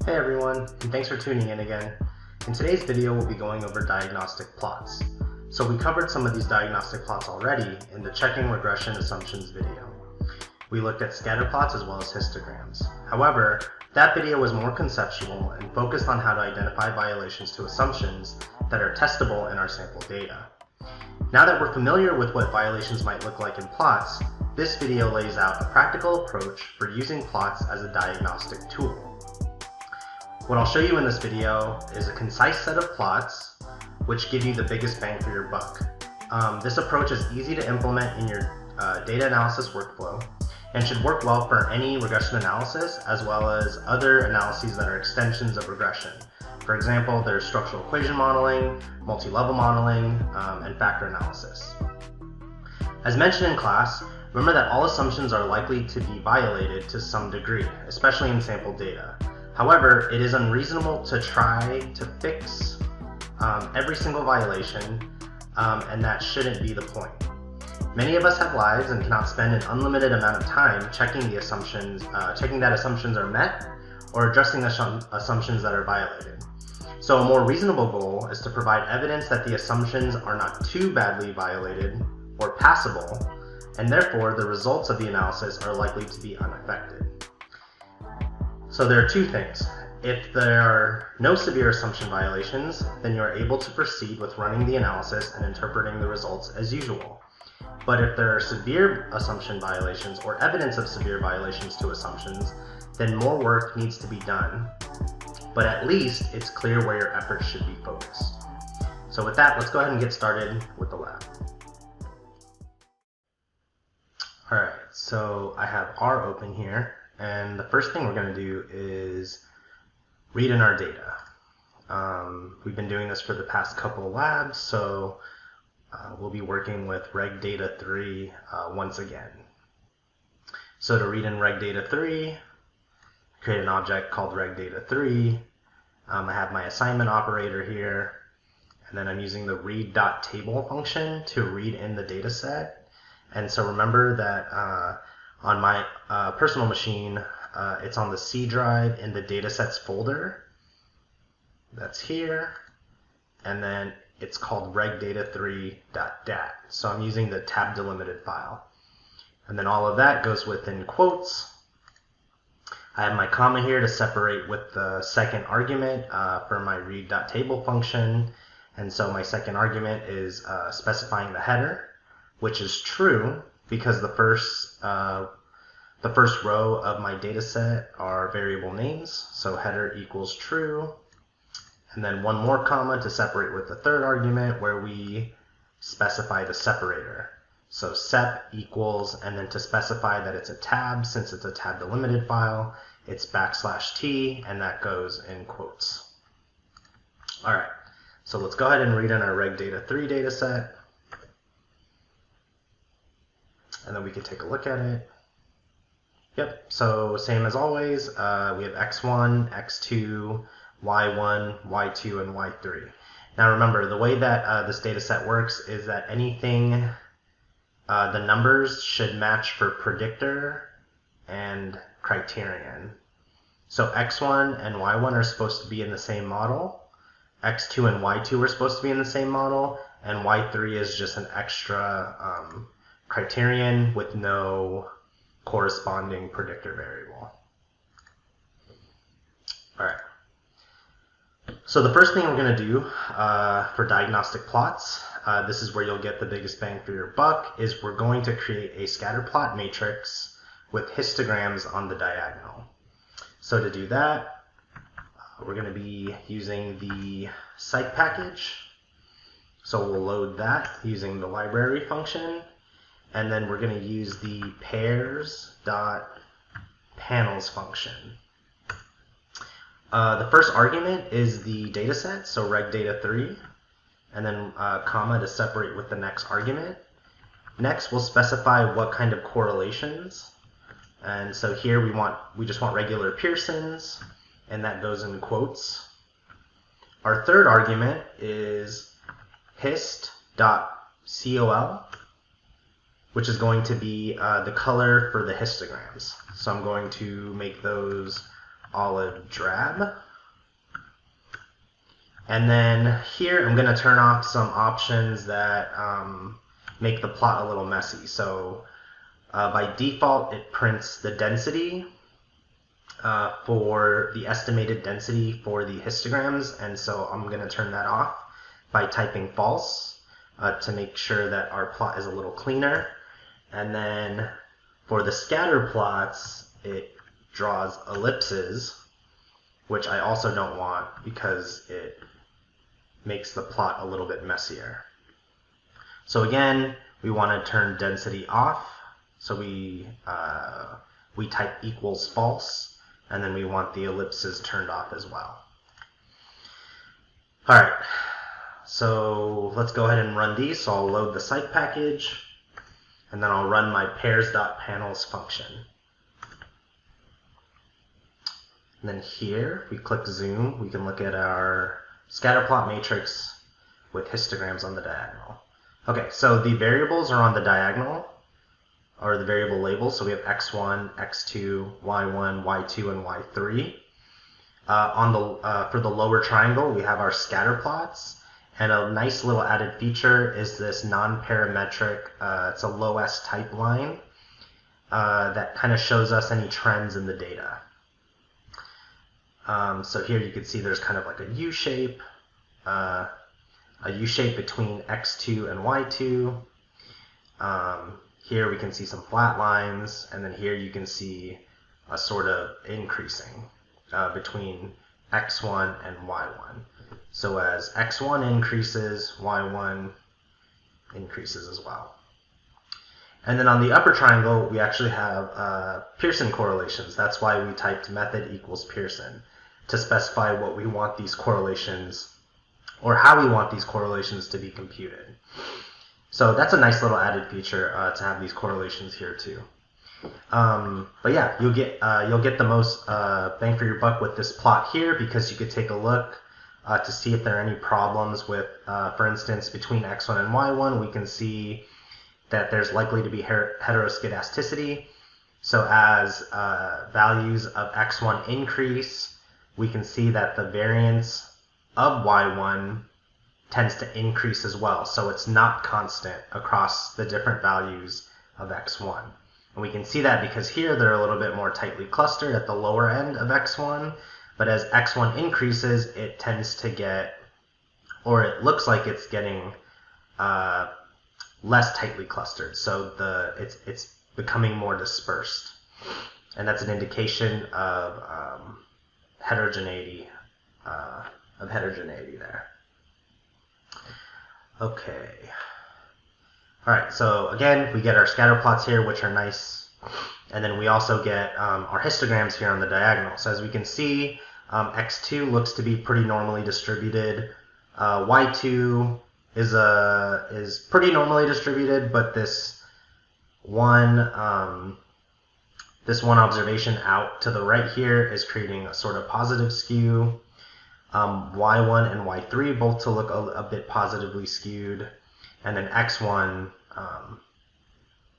Hey everyone, and thanks for tuning in again. In today's video, we'll be going over diagnostic plots. So we covered some of these diagnostic plots already in the checking regression assumptions video. We looked at scatter plots as well as histograms. However, that video was more conceptual and focused on how to identify violations to assumptions that are testable in our sample data. Now that we're familiar with what violations might look like in plots, this video lays out a practical approach for using plots as a diagnostic tool. What I'll show you in this video is a concise set of plots which give you the biggest bang for your buck. This approach is easy to implement in your data analysis workflow and should work well for any regression analysis as well as other analyses that are extensions of regression. For example, there's structural equation modeling, multi-level modeling, and factor analysis. As mentioned in class, remember that all assumptions are likely to be violated to some degree, especially in sample data. However, it is unreasonable to try to fix every single violation, and that shouldn't be the point. Many of us have lives and cannot spend an unlimited amount of time checking that assumptions are met or addressing assumptions that are violated. So a more reasonable goal is to provide evidence that the assumptions are not too badly violated or passable, and therefore the results of the analysis are likely to be unaffected. So there are two things. If there are no severe assumption violations, then you are able to proceed with running the analysis and interpreting the results as usual. But if there are severe assumption violations or evidence of severe violations to assumptions, then more work needs to be done. But at least it's clear where your efforts should be focused. So with that, let's go ahead and get started with the lab. Alright, so I have R open here, and the first thing we're going to do is read in our data. We've been doing this for the past couple of labs, so we'll be working with Reg Data 3 once again. So to read in Reg Data 3, create an object called Reg Data 3. I have my assignment operator here, and then I'm using the read.table function to read in the data set. And so remember that on my personal machine, it's on the C drive in the datasets folder. That's here. And then it's called regdata3.dat. So I'm using the tab delimited file. And then all of that goes within quotes. I have my comma here to separate with the second argument for my read.table function. And so my second argument is specifying the header, which is true because the first row of my data set are variable names. So header equals true. And then one more comma to separate with the third argument where we specify the separator. So sep equals, and then to specify that it's a tab, since it's a tab delimited file, it's \t, and that goes in quotes. All right, so let's go ahead and read in our Reg Data 3 data set. And then we can take a look at it. Yep, so same as always, we have x1, x2, y1, y2, and y3. Now remember, the way that this data set works is that anything, the numbers should match for predictor and criterion. So x1 and y1 are supposed to be in the same model, x2 and y2 are supposed to be in the same model, and y3 is just an extra criterion with no corresponding predictor variable. All right. So the first thing we're going to do for diagnostic plots, this is where you'll get the biggest bang for your buck, is we're going to create a scatter plot matrix with histograms on the diagonal. So to do that, we're going to be using the psych package. So we'll load that using the library function. And then we're going to use the pairs.panels function. The first argument is the data set, so Reg Data 3, and then comma to separate with the next argument. Next, we'll specify what kind of correlations. And so here we just want regular Pearsons, and that goes in quotes. Our third argument is hist.col, which is going to be the color for the histograms. So I'm going to make those olive drab. And then here I'm going to turn off some options that make the plot a little messy. So by default, it prints the density for the estimated density for the histograms, and so I'm going to turn that off by typing false to make sure that our plot is a little cleaner. And then for the scatter plots, it draws ellipses, which I also don't want because it makes the plot a little bit messier. So again, we want to turn density off. So we type equals false, and then we want the ellipses turned off as well. All right, so let's go ahead and run these. So I'll load the site package, and then I'll run my pairs.panels function. And then here, if we click zoom, we can look at our scatterplot matrix with histograms on the diagonal. Okay, so the variables are on the diagonal, or the variable labels. So we have x1, x2, y1, y2, and y3. For the lower triangle, we have our scatter plots. And a nice little added feature is this non-parametric, it's a low S type line that kind of shows us any trends in the data. So here you can see there's kind of like a U-shape between x2 and y2. Here we can see some flat lines, and then here you can see a sort of increasing between x1 and y1. So as x1 increases, y1 increases as well. And then on the upper triangle, we actually have Pearson correlations. That's why we typed method equals Pearson, to specify what we want these correlations, or how we want these correlations to be computed. So that's a nice little added feature to have these correlations here too. But yeah, you'll get the most bang for your buck with this plot here, because you could take a look to see if there are any problems with, for instance, between x1 and y1, we can see that there's likely to be heteroscedasticity. So as values of x1 increase, we can see that the variance of y1 tends to increase as well. So it's not constant across the different values of x1. And we can see that because here they're a little bit more tightly clustered at the lower end of x1, but as x1 increases, it tends to get, or it looks like it's getting less tightly clustered. So it's becoming more dispersed. And that's an indication of heterogeneity there. Okay. All right, so again, we get our scatter plots here, which are nice. And then we also get our histograms here on the diagonal. So as we can see, x2 looks to be pretty normally distributed. y2 is pretty normally distributed, but this one observation out to the right here is creating a sort of positive skew. Y1 and y3 both to look a bit positively skewed, and then x1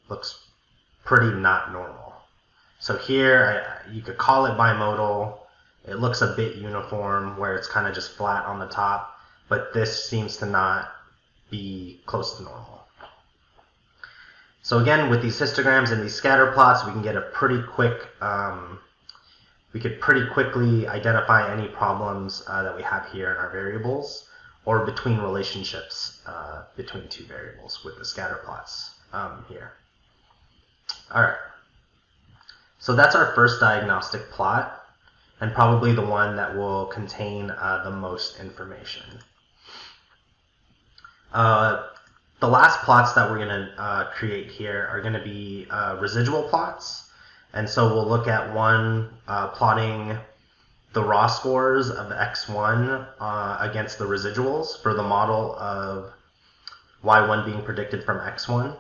looks pretty not normal. So here you could call it bimodal. It looks a bit uniform where it's kind of just flat on the top, but this seems to not be close to normal. So again, with these histograms and these scatter plots, we can get a pretty quick, we could pretty quickly identify any problems that we have here in our variables, or between relationships between two variables with the scatter plots here. All right, so that's our first diagnostic plot, and probably the one that will contain the most information. The last plots that we're going to create here are going to be residual plots. And so we'll look at one plotting the raw scores of x1 against the residuals for the model of y1 being predicted from x1.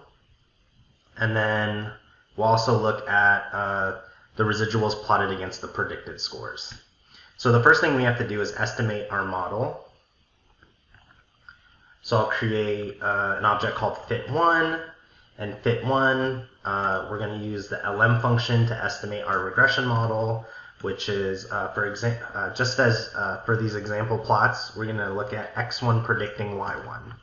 And then we'll also look at the residuals plotted against the predicted scores. So the first thing we have to do is estimate our model. So I'll create an object called fit1, and fit1, we're going to use the lm function to estimate our regression model which is, just as for these example plots, we're going to look at x1 predicting y1.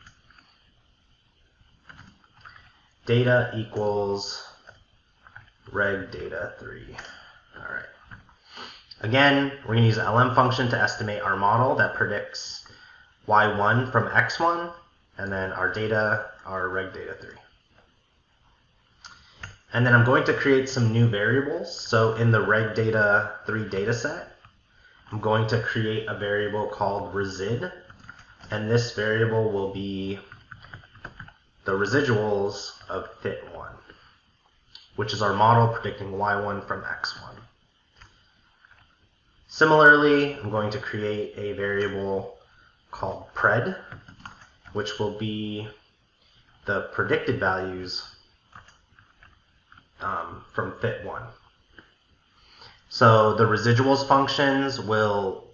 Data equals Reg Data 3. All right. Again, we're going to use the LM function to estimate our model that predicts y1 from x1, and then our data, our Reg Data 3. And then I'm going to create some new variables. So in the Reg Data 3 dataset, I'm going to create a variable called resid, and this variable will be the residuals of fit1, which is our model predicting y1 from x1. Similarly, I'm going to create a variable called pred, which will be the predicted values from fit1. So the residuals functions will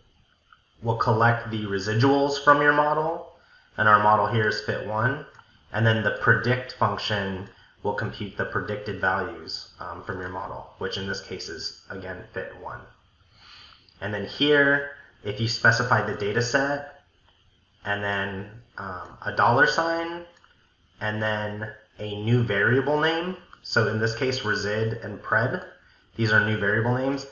collect the residuals from your model, and our model here is fit1, and then the predict function will compute the predicted values from your model, which in this case is, again, fit1. And then here, if you specify the data set, and then a $, and then a new variable name, so in this case, resid and pred, these are new variable names,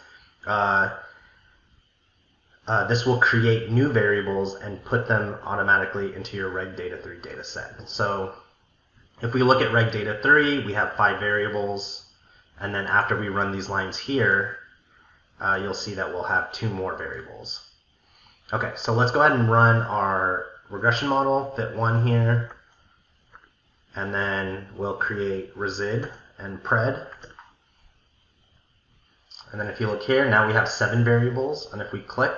this will create new variables and put them automatically into your Reg Data 3 data set. So if we look at Reg Data 3, we have 5 variables, and then after we run these lines here, you'll see that we'll have 2 more variables. Okay, so let's go ahead and run our regression model, fit1 here, and then we'll create resid and pred. And then if you look here, now we have 7 variables, and if we click,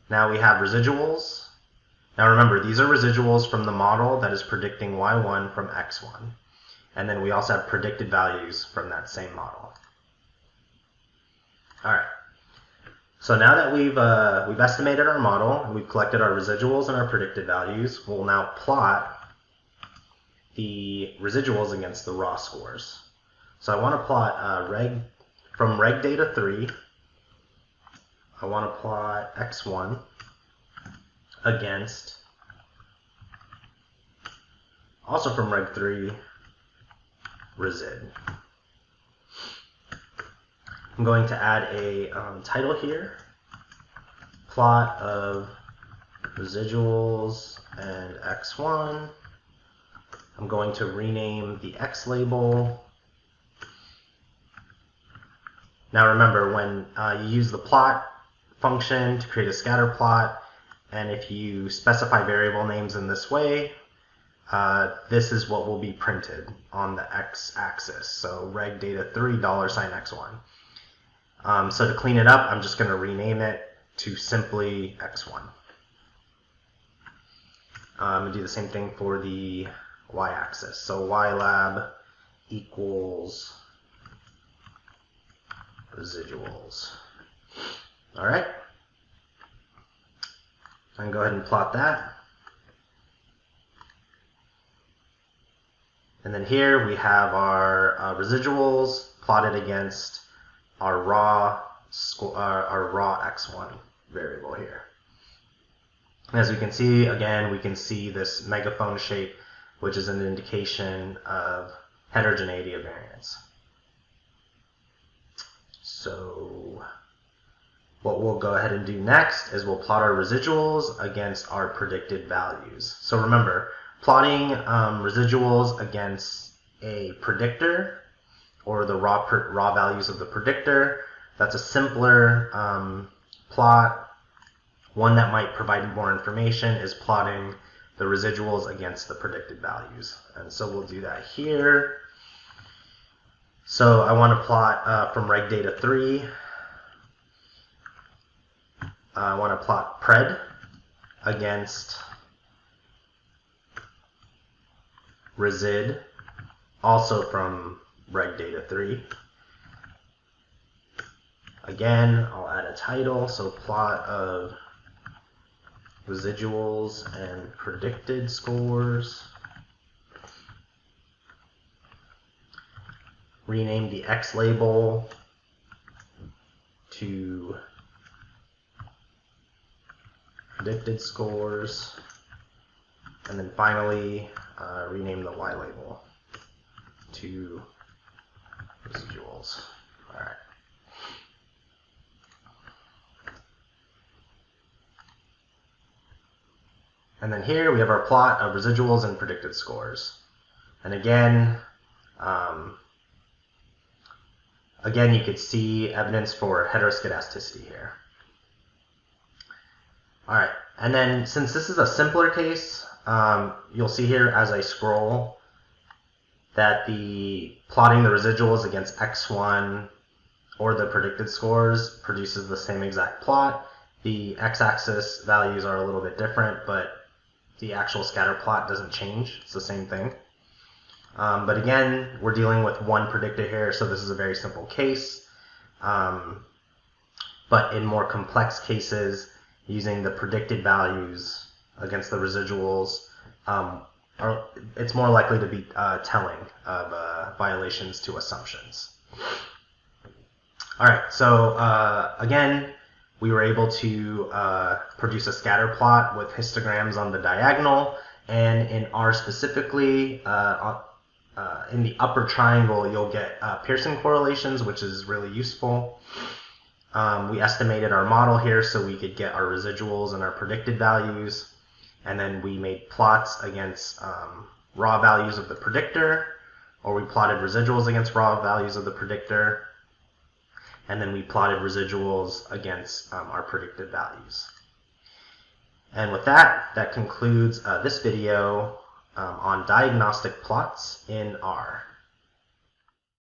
now we have residuals. Now remember, these are residuals from the model that is predicting y1 from x1. And then we also have predicted values from that same model. All right. So now that we've estimated our model, and we've collected our residuals and our predicted values, we'll now plot the residuals against the raw scores. So I want to plot from Reg Data 3, I want to plot x1 against, also from Reg 3, resid. I'm going to add a title here, plot of residuals and x1. I'm going to rename the x label. Now remember, when you use the plot function to create a scatter plot, and if you specify variable names in this way, this is what will be printed on the x-axis. So Reg Data 3 $x1. So to clean it up, I'm just going to rename it to simply x1. I'm going to do the same thing for the y-axis. So ylab equals residuals. All right. I can go ahead and plot that. And then here we have our residuals plotted against our raw x1 variable here. As we can see, again, we can see this megaphone shape, which is an indication of heterogeneity of variance. So what we'll go ahead and do next is we'll plot our residuals against our predicted values. So remember, plotting residuals against a predictor, or the raw values of the predictor, that's a simpler plot. One that might provide more information is plotting the residuals against the predicted values. And so we'll do that here. So I want to plot from Reg Data 3. I want to plot pred against resid, also from Reg Data 3. Again, I'll add a title, so plot of residuals and predicted scores. Rename the X label to predicted scores, and then finally rename the Y label to residuals. All right. And then here we have our plot of residuals and predicted scores. And again, you could see evidence for heteroscedasticity here. All right, and then since this is a simpler case, you'll see here as I scroll that the plotting the residuals against x1 or the predicted scores produces the same exact plot. The x-axis values are a little bit different, but the actual scatter plot doesn't change. It's the same thing. But again, we're dealing with one predictor here, so this is a very simple case. But in more complex cases, using the predicted values against the residuals, it's more likely to be telling of violations to assumptions. All right, so again, we were able to produce a scatter plot with histograms on the diagonal, and in R specifically, in the upper triangle, you'll get Pearson correlations, which is really useful. We estimated our model here so we could get our residuals and our predicted values, and then we made plots against raw values of the predictor, or we plotted residuals against raw values of the predictor, and then we plotted residuals against our predicted values. And with that, that concludes this video on diagnostic plots in R.